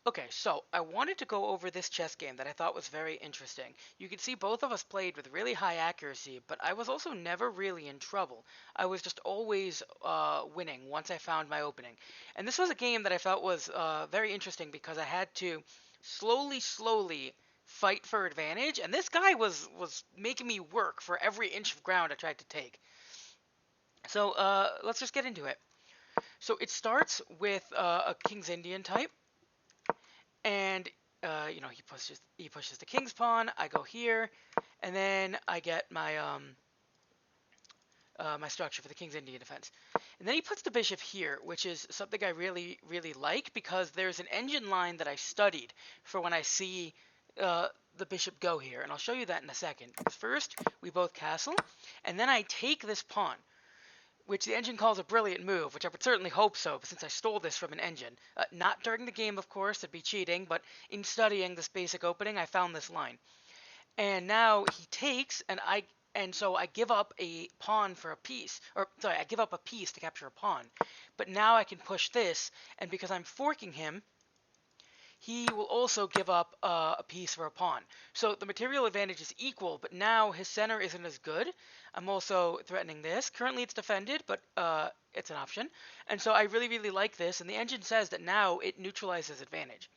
Okay, so I wanted to go over this chess game that I thought was very interesting. You can see both of us played with really high accuracy, but I was also never really in trouble. I was just always winning once I found my opening. And this was a game that I felt was very interesting because I had to slowly fight for advantage, and this guy was making me work for every inch of ground I tried to take. So let's just get into it. So it starts with a King's Indian type. And he pushes the king's pawn. I go here, and then I get my structure for the king's Indian defense. And then he puts the bishop here, which is something I really like because there's an engine line that I studied for when I see the bishop go here, and I'll show you that in a second. Because first we both castle, and then I take this pawn, which the engine calls a brilliant move, which I would certainly hope so, since I stole this from an engine. Not during the game, of course, it'd be cheating, but in studying this basic opening, I found this line. And now he takes, and so I give up a pawn for a piece, or sorry, I give up a piece to capture a pawn. But now I can push this, and because I'm forking him, he will also give up a piece for a pawn. So the material advantage is equal, but now his center isn't as good. I'm also threatening this. Currently it's defended, but it's an option. And so I really like this, and the engine says that now it neutralizes advantage.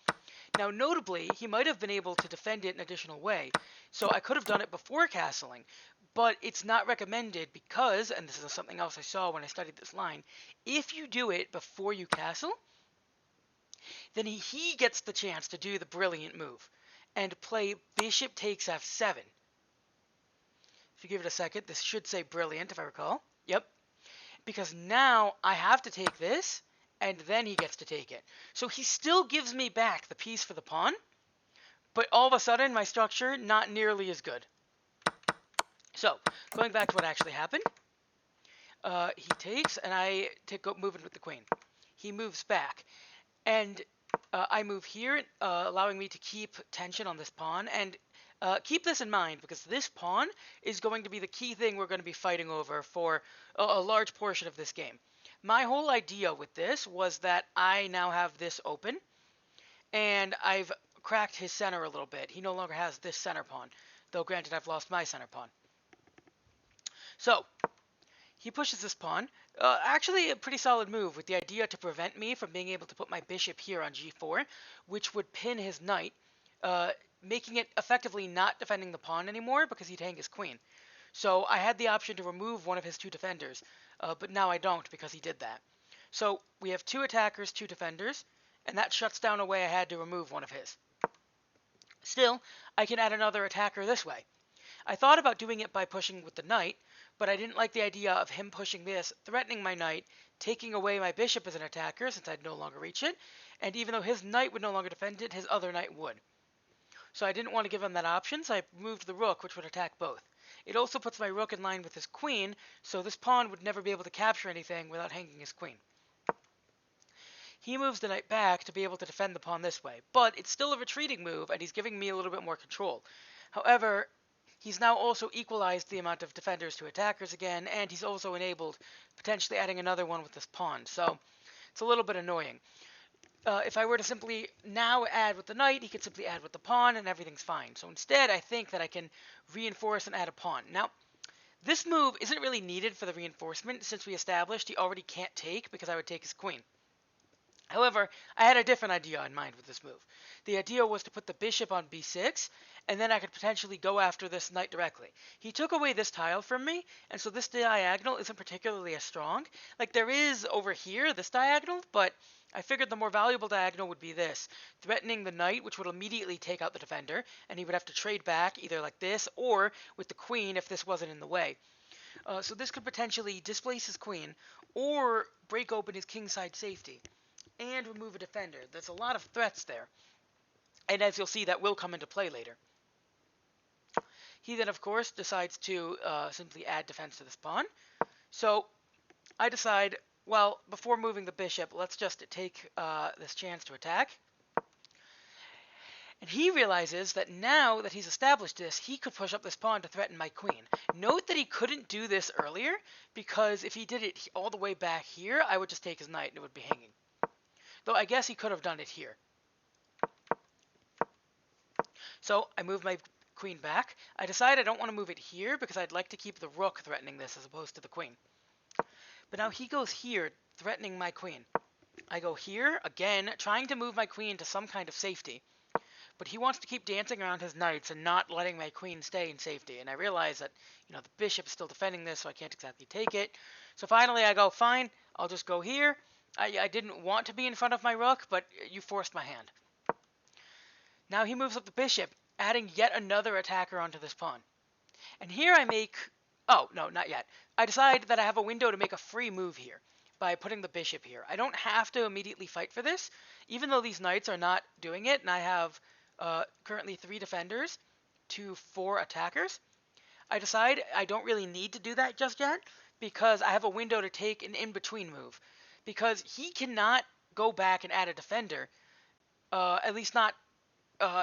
Now, notably, he might have been able to defend it an additional way, so I could have done it before castling, but it's not recommended because, and this is something else I saw when I studied this line, if you do it before you castle, then he gets the chance to do the brilliant move and play bishop takes f7. If you give it a second, this should say brilliant if I recall. Yep. Because now I have to take this, and then he gets to take it. So he still gives me back the piece for the pawn, but all of a sudden my structure not nearly as good. So going back to what actually happened, he takes, and I move in with the queen. He moves back, and I move here, allowing me to keep tension on this pawn. And keep this in mind because this pawn is going to be the key thing we're going to be fighting over for a large portion of this game. My whole idea with this was that I now have this open, and I've cracked his center a little bit. He no longer has this center pawn, though granted I've lost my center pawn. So he pushes this pawn. Actually, a pretty solid move with the idea to prevent me from being able to put my bishop here on g4, which would pin his knight, making it effectively not defending the pawn anymore because he'd hang his queen. So I had the option to remove one of his two defenders, but now I don't because he did that. So we have two attackers, two defenders, and that shuts down a way I had to remove one of his. Still, I can add another attacker this way. I thought about doing it by pushing with the knight, but I didn't like the idea of him pushing this, threatening my knight, taking away my bishop as an attacker since I'd no longer reach it, and even though his knight would no longer defend it, his other knight would. So I didn't want to give him that option, so I moved the rook, which would attack both. It also puts my rook in line with his queen, so this pawn would never be able to capture anything without hanging his queen. He moves the knight back to be able to defend the pawn this way, but it's still a retreating move, and he's giving me a little bit more control. However, he's now also equalized the amount of defenders to attackers again, and he's also enabled potentially adding another one with this pawn, so it's a little bit annoying. If I were to simply now add with the knight, he could simply add with the pawn, and everything's fine. So instead, I think that I can reinforce and add a pawn. Now, this move isn't really needed for the reinforcement, since we established he already can't take because I would take his queen. However, I had a different idea in mind with this move. The idea was to put the bishop on b6, and then I could potentially go after this knight directly. He took away this tile from me, and so this diagonal isn't particularly as strong. Like, there is over here, this diagonal, but I figured the more valuable diagonal would be this, threatening the knight, which would immediately take out the defender, and he would have to trade back either like this or with the queen if this wasn't in the way. So this could potentially displace his queen or break open his kingside safety and remove a defender. There's a lot of threats there. And as you'll see, that will come into play later. He then, of course, decides to simply add defense to this pawn. So I decide, well, before moving the bishop, let's just take this chance to attack. And he realizes that now that he's established this, he could push up this pawn to threaten my queen. Note that he couldn't do this earlier, because if he did it all the way back here, I would just take his knight and it would be hanging. Though I guess he could have done it here. So I move my queen back. I decide I don't want to move it here because I'd like to keep the rook threatening this as opposed to the queen. But now he goes here, threatening my queen. I go here, again, trying to move my queen to some kind of safety. But he wants to keep dancing around his knights and not letting my queen stay in safety. And I realize that, the bishop is still defending this, so I can't exactly take it. So finally I go, fine, I'll just go here. I didn't want to be in front of my rook, but you forced my hand. Now he moves up the bishop, adding yet another attacker onto this pawn. And here I make... Oh, no, not yet. I decide that I have a window to make a free move here by putting the bishop here. I don't have to immediately fight for this, even though these knights are not doing it, and I have currently 3 defenders to 4 attackers. I decide I don't really need to do that just yet because I have a window to take an in-between move. Because he cannot go back and add a defender, at least not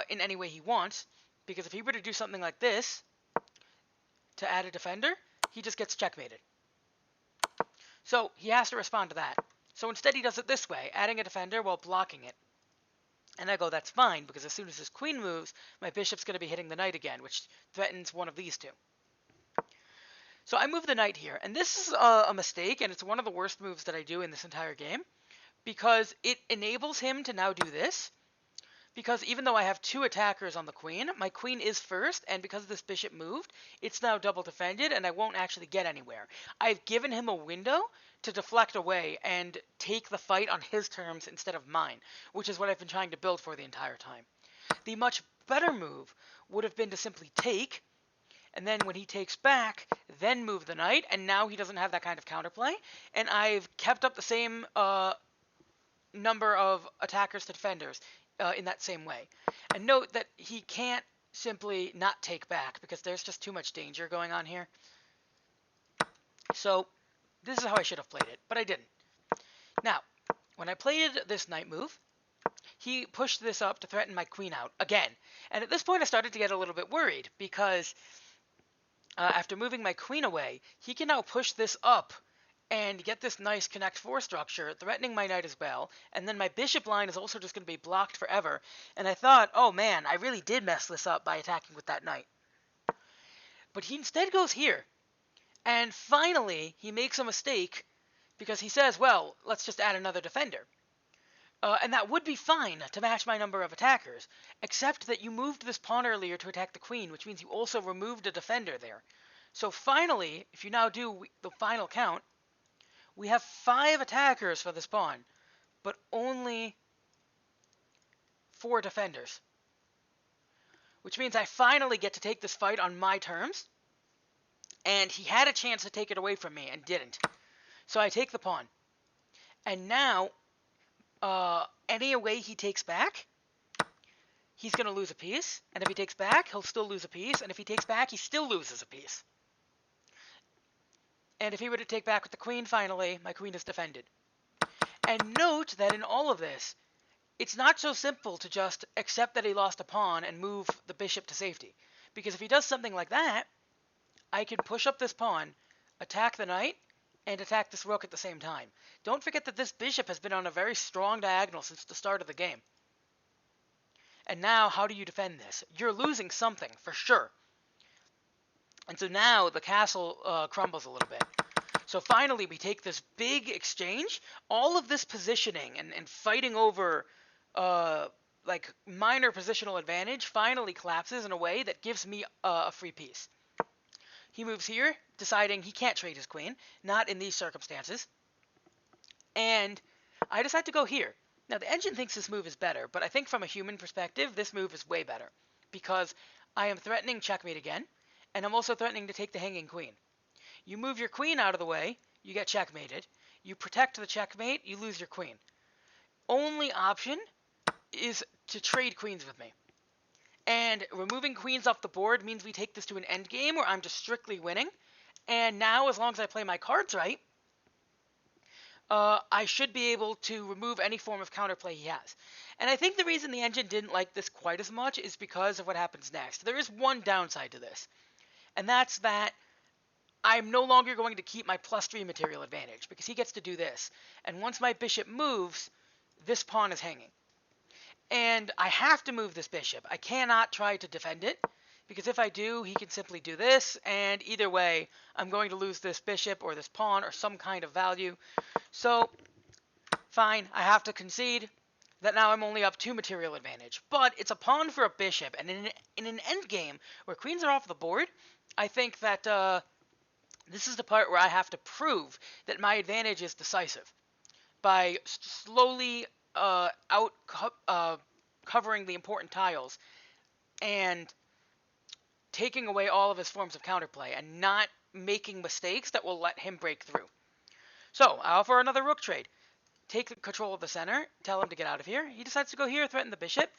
in any way he wants, because if he were to do something like this to add a defender, he just gets checkmated. So he has to respond to that. So instead he does it this way, adding a defender while blocking it. And I go, that's fine, because as soon as his queen moves, my bishop's going to be hitting the knight again, which threatens one of these two. So I move the knight here, and this is a mistake, and it's one of the worst moves that I do in this entire game, because it enables him to now do this, because even though I have 2 attackers on the queen, my queen is first, and because this bishop moved, it's now double defended, and I won't actually get anywhere. I've given him a window to deflect away and take the fight on his terms instead of mine, which is what I've been trying to build for the entire time. The much better move would have been to simply take, and then when he takes back, then move the knight, and now he doesn't have that kind of counterplay, and I've kept up the same number of attackers to defenders in that same way. And note that he can't simply not take back because there's just too much danger going on here. So this is how I should have played it, but I didn't. Now, when I played this knight move, he pushed this up to threaten my queen out again. And at this point I started to get a little bit worried because after moving my queen away, he can now push this up and get this nice connect 4 structure, threatening my knight as well, and then my bishop line is also just going to be blocked forever, and I thought, oh man, I really did mess this up by attacking with that knight. But he instead goes here, and finally he makes a mistake because he says, well, let's just add another defender. And that would be fine to match my number of attackers, except that you moved this pawn earlier to attack the queen, which means you also removed a defender there. So finally, if you now do the final count, we have 5 attackers for this pawn, but only 4 defenders. Which means I finally get to take this fight on my terms, and he had a chance to take it away from me and didn't. So I take the pawn. And now, any way he takes back, he's going to lose a piece. And if he takes back, he'll still lose a piece. And if he takes back, he still loses a piece. And if he were to take back with the queen, finally, my queen is defended. And note that in all of this, it's not so simple to just accept that he lost a pawn and move the bishop to safety. Because if he does something like that, I can push up this pawn, attack the knight, and attack this rook at the same time. Don't forget that this bishop has been on a very strong diagonal since the start of the game. And now, how do you defend this? You're losing something, for sure. And so now the castle crumbles a little bit. So finally we take this big exchange. All of this positioning and fighting over like minor positional advantage finally collapses in a way that gives me a free piece. He moves here, deciding he can't trade his queen, not in these circumstances. And I decide to go here. Now the engine thinks this move is better, but I think from a human perspective this move is way better. Because I am threatening checkmate again, and I'm also threatening to take the hanging queen. You move your queen out of the way, you get checkmated. You protect the checkmate, you lose your queen. Only option is to trade queens with me. And removing queens off the board means we take this to an endgame where I'm just strictly winning. And now, as long as I play my cards right, I should be able to remove any form of counterplay he has. And I think the reason the engine didn't like this quite as much is because of what happens next. There is one downside to this, and that's that I'm no longer going to keep my +3 material advantage, because he gets to do this. And once my bishop moves, this pawn is hanging. And I have to move this bishop. I cannot try to defend it, because if I do, he can simply do this, and either way, I'm going to lose this bishop or this pawn or some kind of value. So, fine, I have to concede that now I'm only up 2 material advantage. But it's a pawn for a bishop, and in an endgame where queens are off the board, I think that this is the part where I have to prove that my advantage is decisive by slowly covering the important tiles and taking away all of his forms of counterplay and not making mistakes that will let him break through. So, I offer another rook trade. Take control of the center, tell him to get out of here. He decides to go here, threaten the bishop.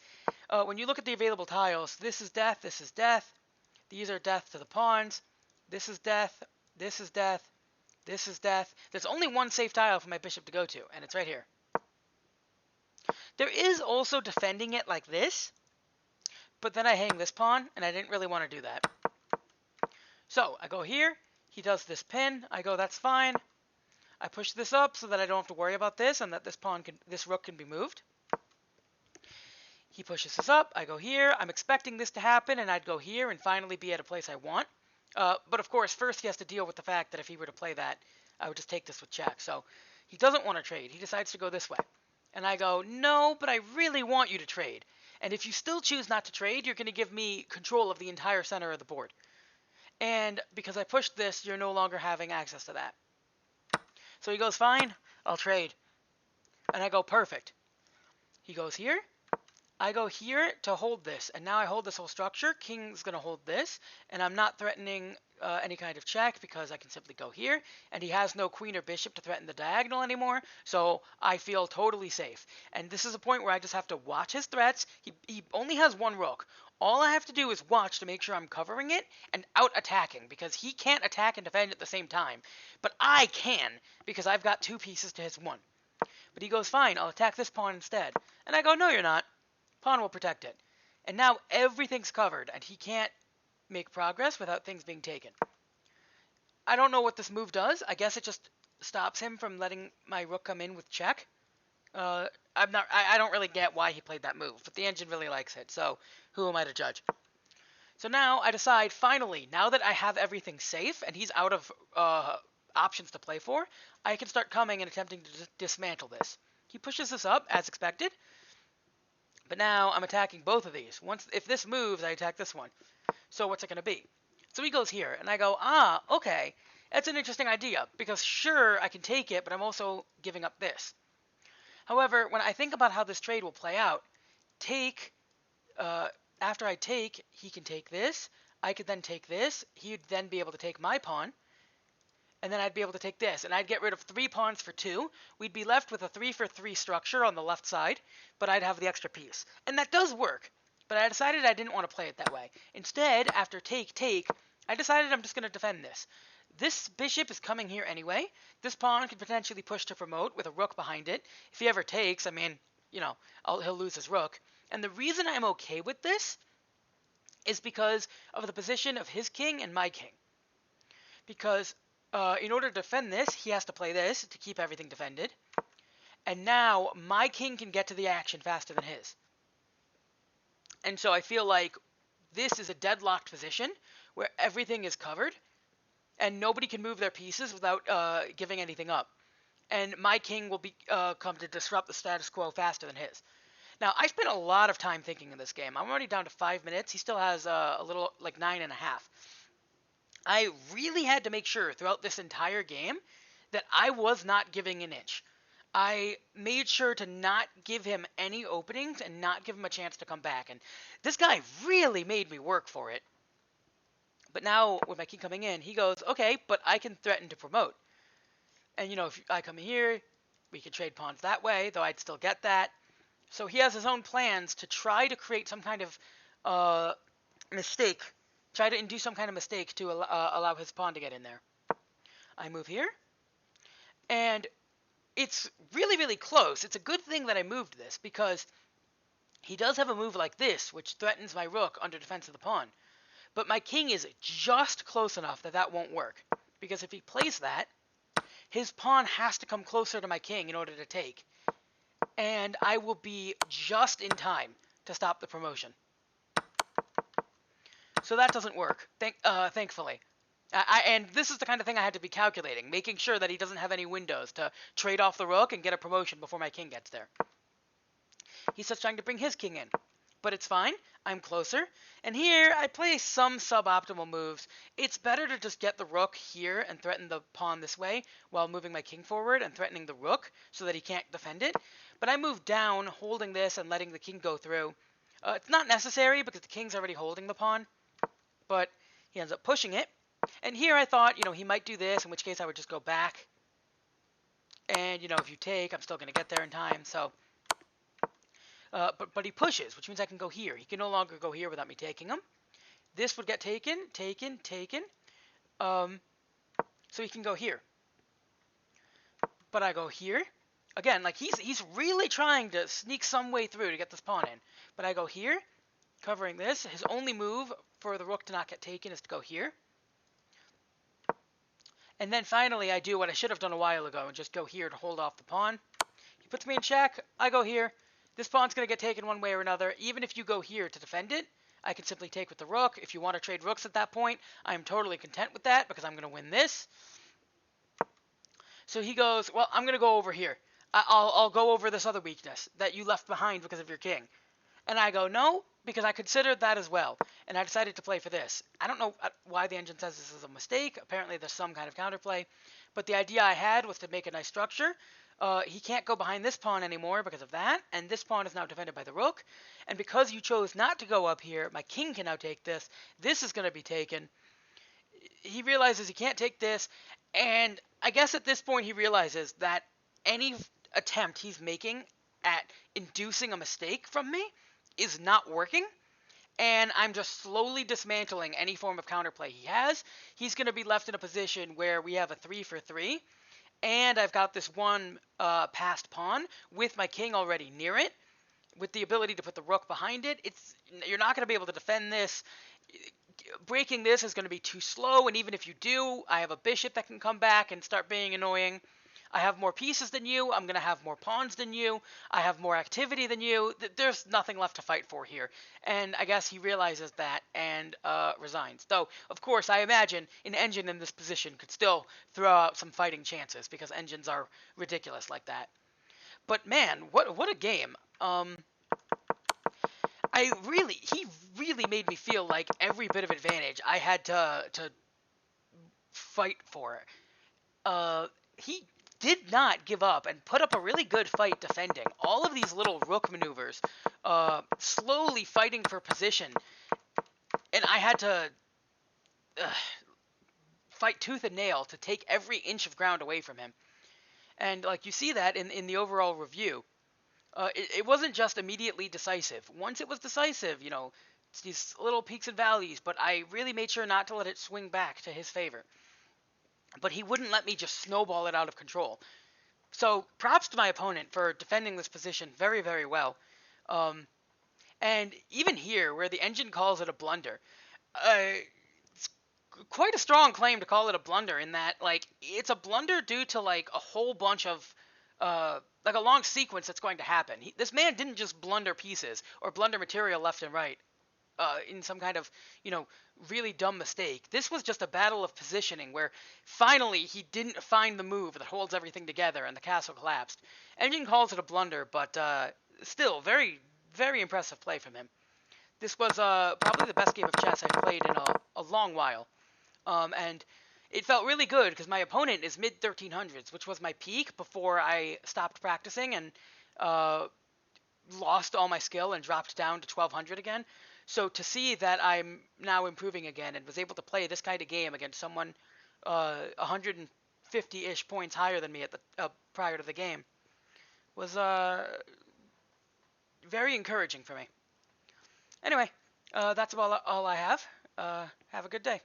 When you look at the available tiles, this is death, this is death. These are death to the pawns. This is death, this is death, this is death. There's only one safe tile for my bishop to go to, and it's right here. There is also defending it like this, but then I hang this pawn, and I didn't really want to do that. So, I go here, he does this pin, I go, that's fine. I push this up so that I don't have to worry about this, and that this rook can be moved. He pushes this up, I go here, I'm expecting this to happen, and I'd go here and finally be at a place I want. But of course, first he has to deal with the fact that if he were to play that, I would just take this with check. So, he doesn't want to trade, he decides to go this way. And I go, no, but I really want you to trade. And if you still choose not to trade, you're going to give me control of the entire center of the board. And because I pushed this, you're no longer having access to that. So he goes, fine, I'll trade. And I go, perfect. He goes here. I go here to hold this. And now I hold this whole structure. King's going to hold this. And I'm not threatening any kind of check because I can simply go here. And he has no queen or bishop to threaten the diagonal anymore. So I feel totally safe. And this is a point where I just have to watch his threats. He only has one rook. All I have to do is watch to make sure I'm covering it and out-attacking, because he can't attack and defend at the same time. But I can, because I've got 2 pieces to his 1. But he goes, fine, I'll attack this pawn instead. And I go, no, you're not. Pawn will protect it. And now everything's covered, and he can't make progress without things being taken. I don't know what this move does. I guess it just stops him from letting my rook come in with check. I don't really get why he played that move, but the engine really likes it, so who am I to judge? So now I decide, finally, now that I have everything safe and he's out of options to play for, I can start coming and attempting to dismantle this. He pushes this up, as expected, but now I'm attacking both of these. If this moves, I attack this one. So what's it going to be? So he goes here, and I go, okay, that's an interesting idea, because sure, I can take it, but I'm also giving up this. However, when I think about how this trade will play out, after I take, he can take this, I could then take this, he'd then be able to take my pawn, and then I'd be able to take this, and I'd get rid of 3 pawns for 2. We'd be left with a 3 for 3 structure on the left side, but I'd have the extra piece. And that does work, but I decided I didn't want to play it that way. Instead, after take, I decided I'm just going to defend this. This bishop is coming here anyway. This pawn could potentially push to promote with a rook behind it. If he ever takes, I mean, he'll lose his rook. And the reason I'm okay with this is because of the position of his king and my king. Because in order to defend this, he has to play this to keep everything defended. And now my king can get to the action faster than his. And so I feel like this is a deadlocked position where everything is covered and nobody can move their pieces without giving anything up. And my king will come to disrupt the status quo faster than his. Now, I spent a lot of time thinking in this game. I'm already down to 5 minutes. He still has a little, like 9.5. I really had to make sure throughout this entire game that I was not giving an inch. I made sure to not give him any openings and not give him a chance to come back. And this guy really made me work for it. But now, with my king coming in, he goes, okay, but I can threaten to promote. And, if I come here, we could trade pawns that way, though I'd still get that. So he has his own plans to try to create some kind of mistake, try to induce some kind of mistake to allow his pawn to get in there. I move here, and it's really, really close. It's a good thing that I moved this, because he does have a move like this, which threatens my rook under defense of the pawn. But my king is just close enough that that won't work, because if he plays that, his pawn has to come closer to my king in order to take. and I will be just in time to stop the promotion. So that doesn't work, thankfully. And this is the kind of thing I had to be calculating, making sure that he doesn't have any windows to trade off the rook and get a promotion before my king gets there. He starts trying to bring his king in, but it's fine. I'm closer. And here, I play some suboptimal moves. It's better to just get the rook here and threaten the pawn this way while moving my king forward and threatening the rook so that he can't defend it. But I move down, holding this and letting the king go through. It's not necessary because the king's already holding the pawn, but he ends up pushing it. And here I thought, he might do this, in which case I would just go back. And, if you take, I'm still going to get there in time, so... But he pushes, which means I can go here. He can no longer go here without me taking him. This would get taken. So he can go here. But I go here. Again, like he's really trying to sneak some way through to get this pawn in. But I go here, covering this. His only move for the rook to not get taken is to go here. And then finally I do what I should have done a while ago and just go here to hold off the pawn. He puts me in check. I go here. This pawn's going to get taken one way or another. Even if you go here to defend it, I can simply take with the rook. If you want to trade rooks at that point, I am totally content with that because I'm going to win this. So he goes, well, I'm going to go over here. I'll go over this other weakness that you left behind because of your king. And I go, no, because I considered that as well. And I decided to play for this. I don't know why the engine says this is a mistake. Apparently there's some kind of counterplay. But the idea I had was to make a nice structure. He can't go behind this pawn anymore because of that. And this pawn is now defended by the rook. And because you chose not to go up here, my king can now take this. This is going to be taken. He realizes he can't take this. And I guess at this point he realizes that any attempt he's making at inducing a mistake from me is not working, and I'm just slowly dismantling any form of counterplay he has. He's going to be left in a position where we have a 3 for 3, and I've got this one passed pawn with my king already near it, with the ability to put the rook behind it. You're not going to be able to defend this. Breaking this is going to be too slow, and even if you do, I have a bishop that can come back and start being annoying. I have more pieces than you. I'm going to have more pawns than you. I have more activity than you. There's nothing left to fight for here. And I guess he realizes that and resigns. Though, of course, I imagine an engine in this position could still throw out some fighting chances because engines are ridiculous like that. But man, what a game. He really made me feel like every bit of advantage I had to fight for. He did not give up and put up a really good fight defending. All of these little rook maneuvers, slowly fighting for position, and I had to fight tooth and nail to take every inch of ground away from him. And like you see that in the overall review. It wasn't just immediately decisive. Once it was decisive, it's these little peaks and valleys, but I really made sure not to let it swing back to his favor. But he wouldn't let me just snowball it out of control. So props to my opponent for defending this position very, very well. And even here, where the engine calls it a blunder, it's quite a strong claim to call it a blunder in that, it's a blunder due to, a whole bunch of, a long sequence that's going to happen. This man didn't just blunder pieces or blunder material left and right in some kind of, really dumb mistake. This was just a battle of positioning where finally he didn't find the move that holds everything together and the castle collapsed. Engine calls it a blunder, but still very, very impressive play from him. This was probably the best game of chess I've played in a long while. And it felt really good because my opponent is mid-1300s, which was my peak before I stopped practicing and lost all my skill and dropped down to 1200 again. So to see that I'm now improving again and was able to play this kind of game against someone 150-ish points higher than me at the prior to the game was very encouraging for me. Anyway, that's about all I have. Have a good day.